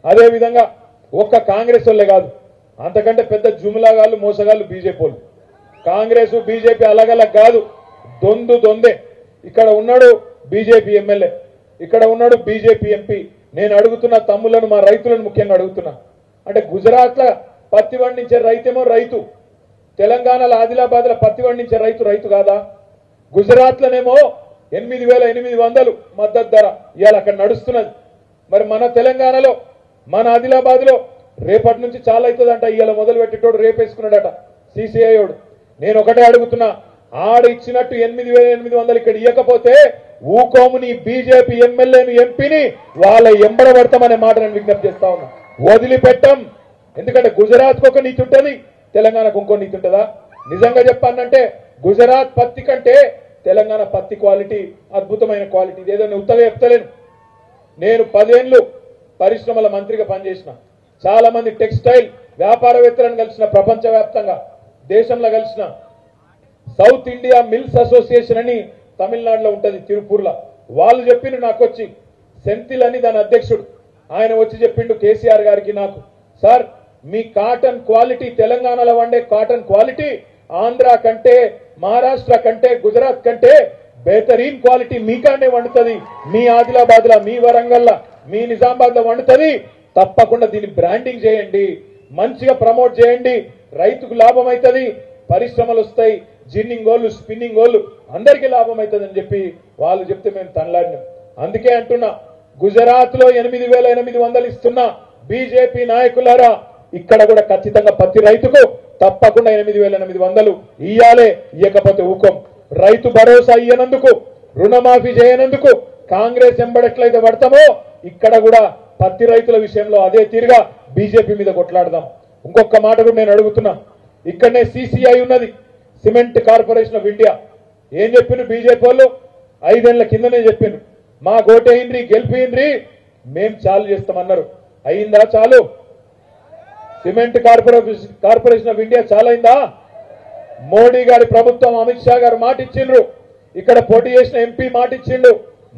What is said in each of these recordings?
అదే విధంగా ఒక్క కాంగ్రెస్ వాళ్ళే కాదు, అంతకంటే పెద్ద జుమ్లాగాళ్ళు మోసగాళ్ళు బీజేపీ వాళ్ళు. కాంగ్రెస్ బీజేపీ అలగలగ్ కాదు, దొందే. ఇక్కడ ఉన్నాడు బీజేపీ ఎమ్మెల్యే, ఇక్కడ ఉన్నాడు బీజేపీ ఎంపీ. నేను అడుగుతున్న తమ్ములను, మా రైతులను ముఖ్యంగా అడుగుతున్నా, అంటే గుజరాత్లో పత్తి పండించే రైతేమో రైతు, తెలంగాణలో ఆదిలాబాద్లో పత్తి పండించే రైతు కాదా? గుజరాత్లోనేమో 8,800 మద్దతు ధర ఇవాళ అక్కడ నడుస్తున్నది. మరి మన తెలంగాణలో, మన ఆదిలాబాద్లో రేపటి నుంచి చాలా అవుతుందంట. ఇవాళ మొదలు పెట్టేటోడు రేపేసుకున్నాడట సిసిఐోడు. నేను ఒకటే అడుగుతున్నా, ఆడ ఇచ్చినట్టు 8,800 ఇక్కడ ఇవ్వకపోతే ఊకోముని బీజేపీ ఎమ్మెల్యేను ఎంపీని వాళ్ళ ఎంబడబడతామనే మాట నేను విజ్ఞప్తి చేస్తా ఉన్నా. వదిలిపెట్టం. ఎందుకంటే గుజరాత్కు ఒక నీతి ఉంటుంది, తెలంగాణకు ఇంకో నీతి ఉంటుందా? నిజంగా చెప్పానంటే గుజరాత్ పత్తి కంటే తెలంగాణ పత్తి క్వాలిటీ అద్భుతమైన క్వాలిటీ. ఇదేదో నేను ఉత్తగా చెప్తలేను. నేను 10 ఏళ్ళు పరిశ్రమల మంత్రిగా పనిచేసిన, చాలా మంది టెక్స్టైల్ వ్యాపారవేత్తలను కలిసిన, ప్రపంచవ్యాప్తంగా దేశంలో కలిసిన. సౌత్ ఇండియా మిల్స్ అసోసియేషన్ అని తమిళనాడులో ఉంటుంది, తిరుపూర్లో. వాళ్ళు చెప్పిండు నాకు వచ్చి, సెంథిల్ అని దాని అధ్యక్షుడు, ఆయన వచ్చి చెప్పిండు కేసీఆర్ గారికి నాకు, సార్ మీ కాటన్ క్వాలిటీ, తెలంగాణలో వండే కాటన్ క్వాలిటీ ఆంధ్ర కంటే, మహారాష్ట్ర కంటే, గుజరాత్ కంటే బెహతరీన్ క్వాలిటీ మీకానే వండుతుంది. మీ ఆదిలాబాద్లో, మీ వరంగల్లో, మీ నిజామాబాద్లో వండుతుంది. తప్పకుండా దీన్ని బ్రాండింగ్ చేయండి, మంచిగా ప్రమోట్ చేయండి, రైతుకు లాభం అవుతుంది, పరిశ్రమలు వస్తాయి, జిన్నింగ్ వాళ్ళు, స్పిన్నింగ్ వాళ్ళు అందరికీ లాభం అవుతుందని చెప్పి వాళ్ళు చెప్తే మేము తనలాడినాం. అందుకే అంటున్నా, గుజరాత్లో 8,800 ఇస్తున్న బీజేపీ నాయకులారా, ఇక్కడ కూడా ఖచ్చితంగా ప్రతి రైతుకు తప్పకుండా 8,800 ఇయ్యాలే. ఇయ్యకపోతే ఊకం. రైతు భరోసా ఇయ్యనందుకు, రుణమాఫీ చేయనందుకు కాంగ్రెస్ ఎంబడెట్లయితే పడతామో ఇక్కడ కూడా పత్తి రైతుల విషయంలో అదే తీరుగా బీజేపీ మీద కొట్లాడదాం. ఇంకొక మాట కూడా నేను అడుగుతున్నా, ఇక్కడనే సిసిఐ ఉన్నది, సిమెంట్ కార్పొరేషన్ ఆఫ్ ఇండియా. ఏం చెప్పిండ్రు బీజేపీ వాళ్ళు? 5 ఏళ్ల కిందనే చెప్పిండ్రు, మా ఓటేయండ్రి, గెలిపియండ్రి, మేం చాలు చేస్తామన్నారు. అయిందా చాలు? సిమెంట్ కార్పొరేషన్ ఆఫ్ ఇండియా చాలైందా? మోడీ గారి ప్రభుత్వం, అమిత్ షా గారు మాట ఇచ్చిండ్రు, ఇక్కడ పోటీ చేసిన ఎంపీ మాట ఇచ్చిండు,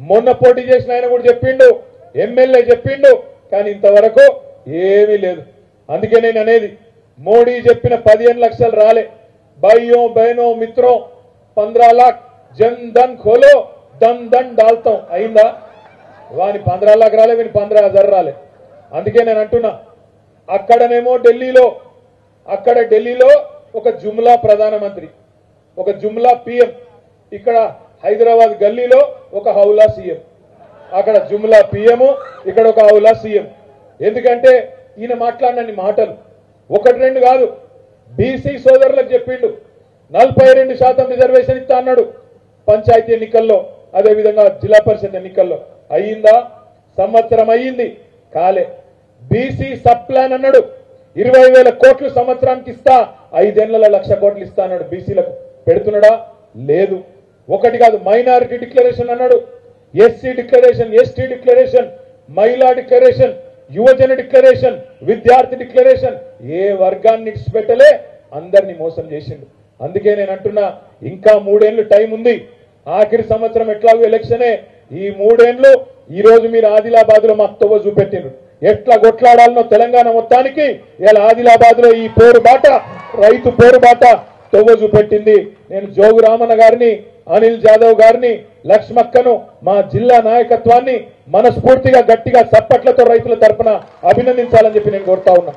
మొన్న పోటీ చేసిన ఆయన కూడా చెప్పిండు, ఎమ్మెల్యే చెప్పిండు, కానీ ఇంతవరకు ఏమీ లేదు. అందుకే నేను అనేది, మోడీ చెప్పిన 15 లక్షలు రాలే. भाइयों बहनों मित्रों 15 लाख जन धन खोलो, धन धन डालता हूं. అయిందా? వాని 15 लाख రాలే, వీని 15,000 రాలే. అందుకే నేను అంటున్నా, అక్కడనేమో ఢిల్లీలో ఒక జుమ్లా ప్రధానమంత్రి, ఒక జుమ్లా పిఎం, ఇక్కడ హైదరాబాద్ గల్లీలో ఒక హౌలా సీఎం. అక్కడ జుమ్లా పిఎం, ఇక్కడ ఒక హౌలా సీఎం. ఎందుకంటే ఈయన మాట్లాడినన్ని మాటలు 1-2 కాదు. బీసీ సోదరులకు చెప్పిండు 42% రిజర్వేషన్ ఇస్తా అన్నాడు పంచాయతీ ఎన్నికల్లో, అదేవిధంగా జిల్లా పరిషత్ ఎన్నికల్లో. అయ్యిందా? సంవత్సరం అయ్యింది, కాలే. బీసీ సబ్ ప్లాన్ అన్నాడు, 20,000 కోట్లు సంవత్సరానికి ఇస్తా, 5 ఏళ్లలో 1,00,000 కోట్లు ఇస్తా అన్నాడు. బీసీలకు పెడుతున్నాడా? లేదు. ఒకటి కాదు, మైనారిటీ డిక్లరేషన్ అన్నాడు, ఎస్సీ డిక్లరేషన్, ఎస్టీ డిక్లరేషన్, మహిళా డిక్లరేషన్, యువజన డిక్లరేషన్, విద్యార్థి డిక్లరేషన్, ఏ వర్గాన్ని ఇచ్చిపెట్టలే, అందరినీ మోసం చేసిండు. అందుకే నేను అంటున్నా, ఇంకా 3 ఏళ్లు టైం ఉంది. ఆఖరి సంవత్సరం ఎట్లాగో ఎలక్షనే. ఈ 3 ఏళ్లు ఈ రోజు మీరు ఆదిలాబాద్ లో మాకు తవ్వ చూపెట్టిండ్రు, ఎట్లా కొట్లాడాలనో తెలంగాణ మొత్తానికి. ఇలా ఆదిలాబాద్ లో ఈ పోరుబాట, రైతు పోరుబాట తవ్వ చూపెట్టింది. నేను జోగు రామన్న గారిని, అనిల్ జాదవ్ గారిని, లక్ష్మక్కను, మా జిల్లా నాయకత్వాన్ని మనస్ఫూర్తిగా గట్టిగా చప్పట్లతో రైతుల తరఫున అభినందించాలని చెప్పి నేను కోరుతా ఉన్నా.